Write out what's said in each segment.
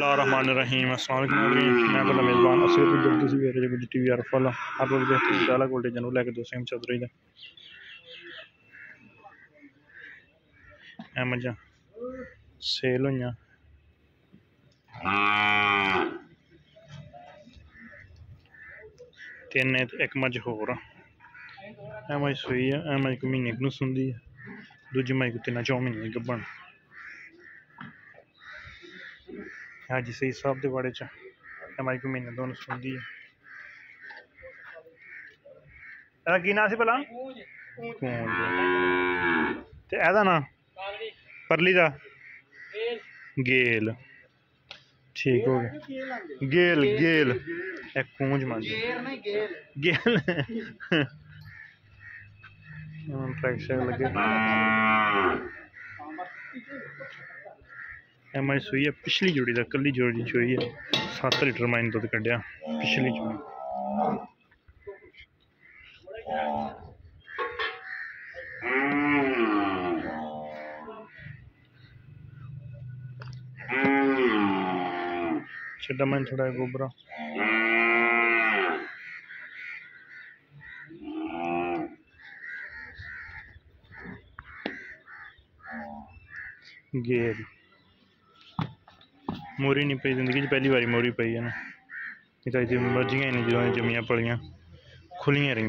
बिस्मिल्लाहिर्रहमानिर्रहीम। अस्सलाम वालेकुम नाज़रीन, मैं आपका मेज़बान असद जल्दी से मेरे जो टीवी आर फल हर रोज़ बेहतरीन डाला गोल्डन जनू लैके दोस्तों में चल रही है मजा सेल हुई तीन एक मज होर मज सूई है मज को महीने को सूंदी है दूजी मज को 3-4 महीने गब्बन हाँ जी सही साहब के बाड़े च मज को महीने दोनों सूंदी है की ना सी भला ते एदा ना परली दा गेल ठीक हो गया गेल गेल एक कूंज मान गेल लगे मज सूई है पिछली जोड़ी का कली जोड़ी चोई है 7 लीटर माइन दुध कढ़िया पिछली जोड़ी छड़ा मैं थोड़ा गोबरा गेर मोरी नहीं पई जिंदगी पहली बारी मोरी पई है ना मर्जियां ही नहीं जो जमियां पलियां खुलियां रही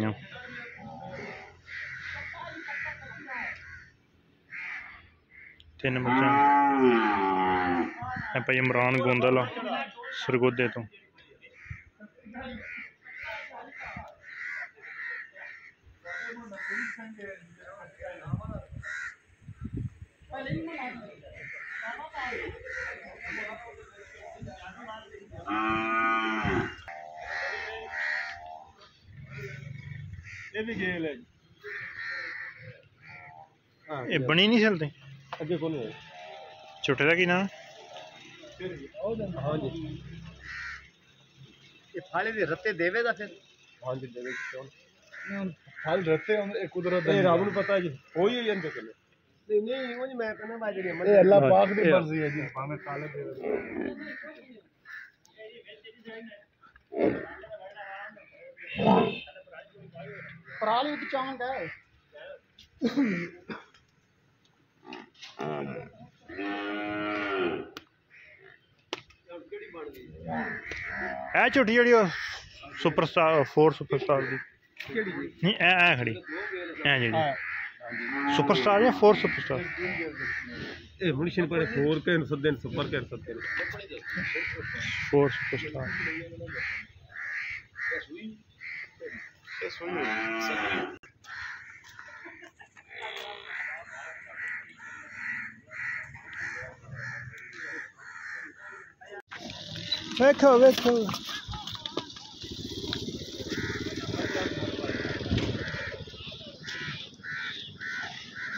तीन बच्चा भाई इमरान गोंदल सरगोदे तो ये बनी नहीं चलते छोटे का की ना हाँ जी ये फाले दे रत्ते देवेगा फिर हाँ जी देवे क्यों फाल रत्ते हम कुदरत है राम को पता है जी हो ही है इनके लिए नहीं वो मैं कहना बाजी नहीं ये अल्लाह पाक की मर्जी है जी हमें काले दे पराली की चांद है है छोटी जी सुपरस्टार 4 सुपरस्टार की नहीं ए खड़ी ए जी सुपरस्टार या 4 सुपरस्टार ए मुनिशन पर 4 के सदन सुपर के सदन 4 सुपरस्टार देखो देखो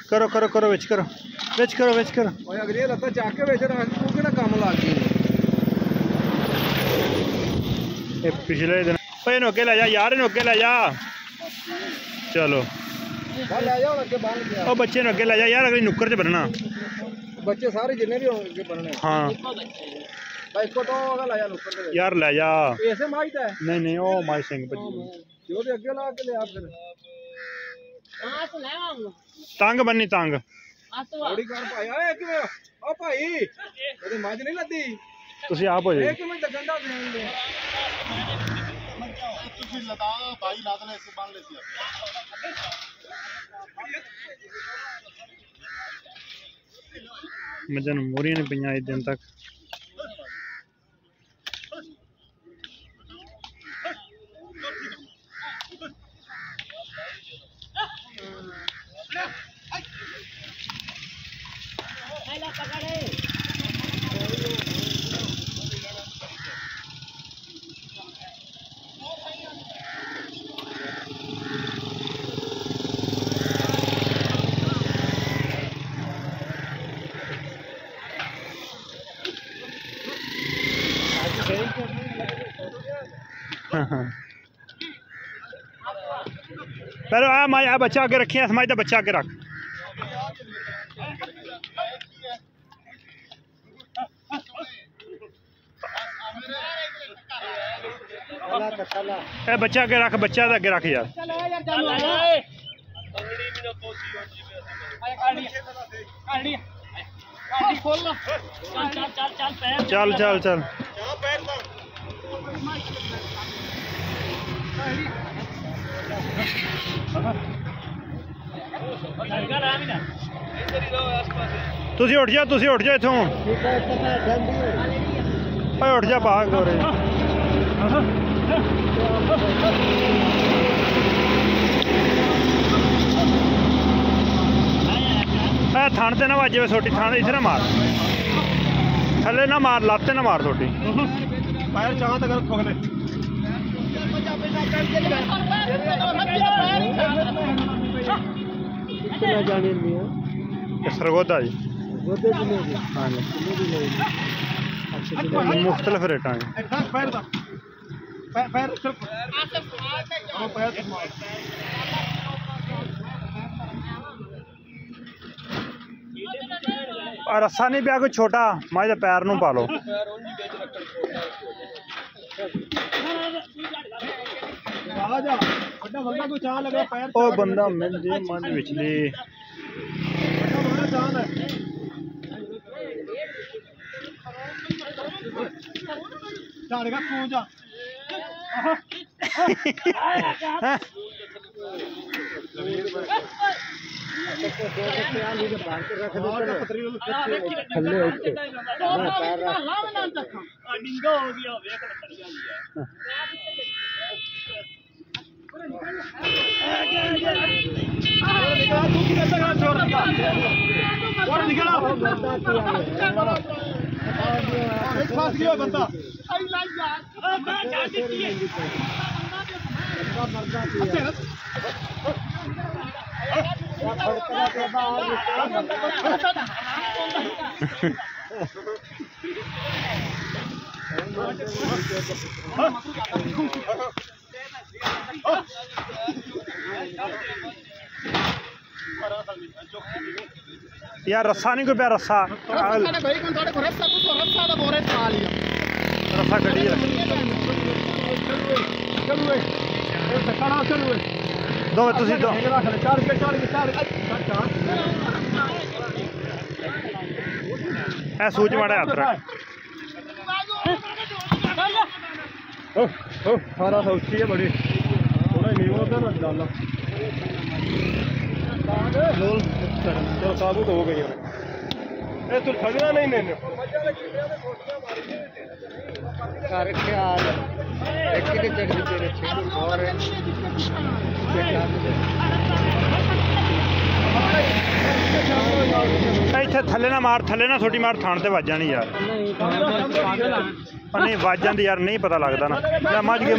करो करो करो बेच करो बेच करो बेच करो ओए अगर ये लता चाके बेच रहा तू केना काम लाग गई ये पिछले दिन ओए नोके ले जा यार नोके ले जा चलो ले जाओ अगे बाल गया ओ बच्चे नोके ले जा यार अगली नुक्कर च बनना बच्चे सारे जिन्ने भी होंगे बनने हां भाई इसको तो अगर ले जा नुक्कर पे यार ले जा ऐसे माइट है नहीं ओ माई सिंह बच्ची जो भी अगे ला के ले आ फिर हां तो ले आऊंगा तंग बन्नी तंग थोड़ी कर भाई ओए एक मिनट ओ भाई तेरी माज नहीं लदी ਤੁਸੀਂ ਆਪ ਹੋ ਜਾਓ एक मिनट गंदा देंगे तुसी लदा भाई लादले से बांध ले सी मजन मोरियां ने पईयां इस दिन तक पहले आ माया बच्चा आगे रखिए समाज का बच्चा आगे रख ए बच्चा अगे रख, बच्चा अगे रख यार। चल चल चल तुसी उठ जा इथों, उठ जा बाहर गोरे। थान ते ना वाजे सोटी, थान इथे ना मार, थले ना मार, लाते ना मार सोटी। पैर चाह तक ठोकने सरगोदा जी हाँ जी, मुख्तलिफ रेटा है। रस्सा नहीं पिया कोई छोटा, माँ के पैर नूं पा लो। ओ बंदा मिल जे मंझ विचली यार रस्सा नहीं कोई पिया, रस्सा रस्सा कड़ी दो तुसी दो ऐ सूच माड़ा हथ रख। सारा सौखी है बड़ी, थोड़ा नीवा उधर डालना। चलो साबुत हो गई है, तू खगना नहीं मैंने इत्थे थले ना मार, थले ना छोटी मार, थान ते वज जानी यार। नहीं वज जाती यार, नहीं पता लगता ना। मज गए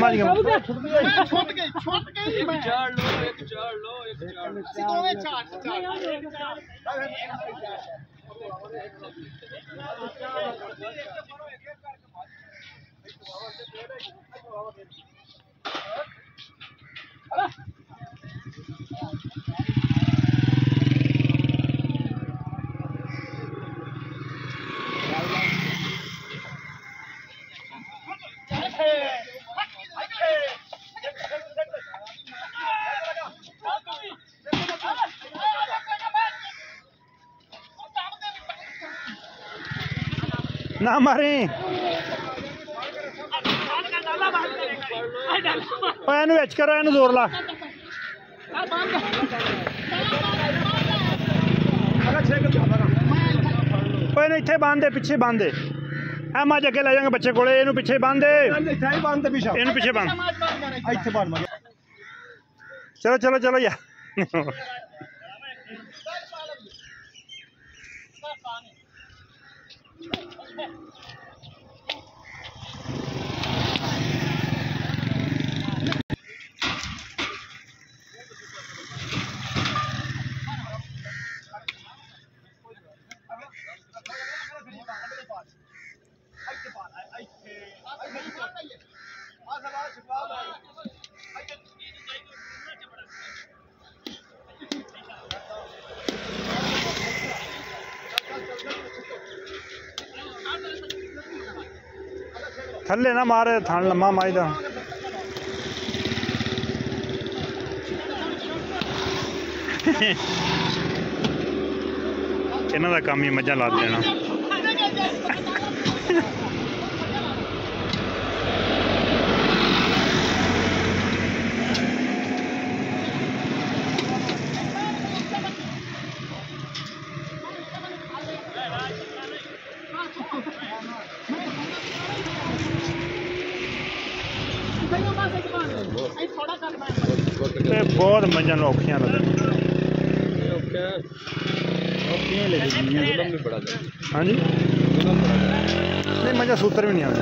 ना मारी एनू हिच करो, एनू जोर ला। इत्थे बांध दे, पिछे बांध दे। ऐ मज अगे ले जाएंगे बच्चे को, एनू पिछे बांध दे, एनू पिछे बांध। चलो चलो चलो यार। थले ना मारे, थान लम्मा माई दा। ਇਹਨਾਂ ਦਾ ਕੰਮ ਹੀ ਮੱਝਾਂ ਲਾ ਦੇਣਾ। ਤੇ ਬਹੁਤ ਮੱਝਾਂ ਨੂੰ ਔਖੀਆਂ ਲੱਗਦੀਆਂ। ਹਾਂਜੀ ਨਹੀਂ ਮੱਝਾਂ ਸੂਤਰ ਵੀ ਨਹੀਂ ਆਉਂਦੇ।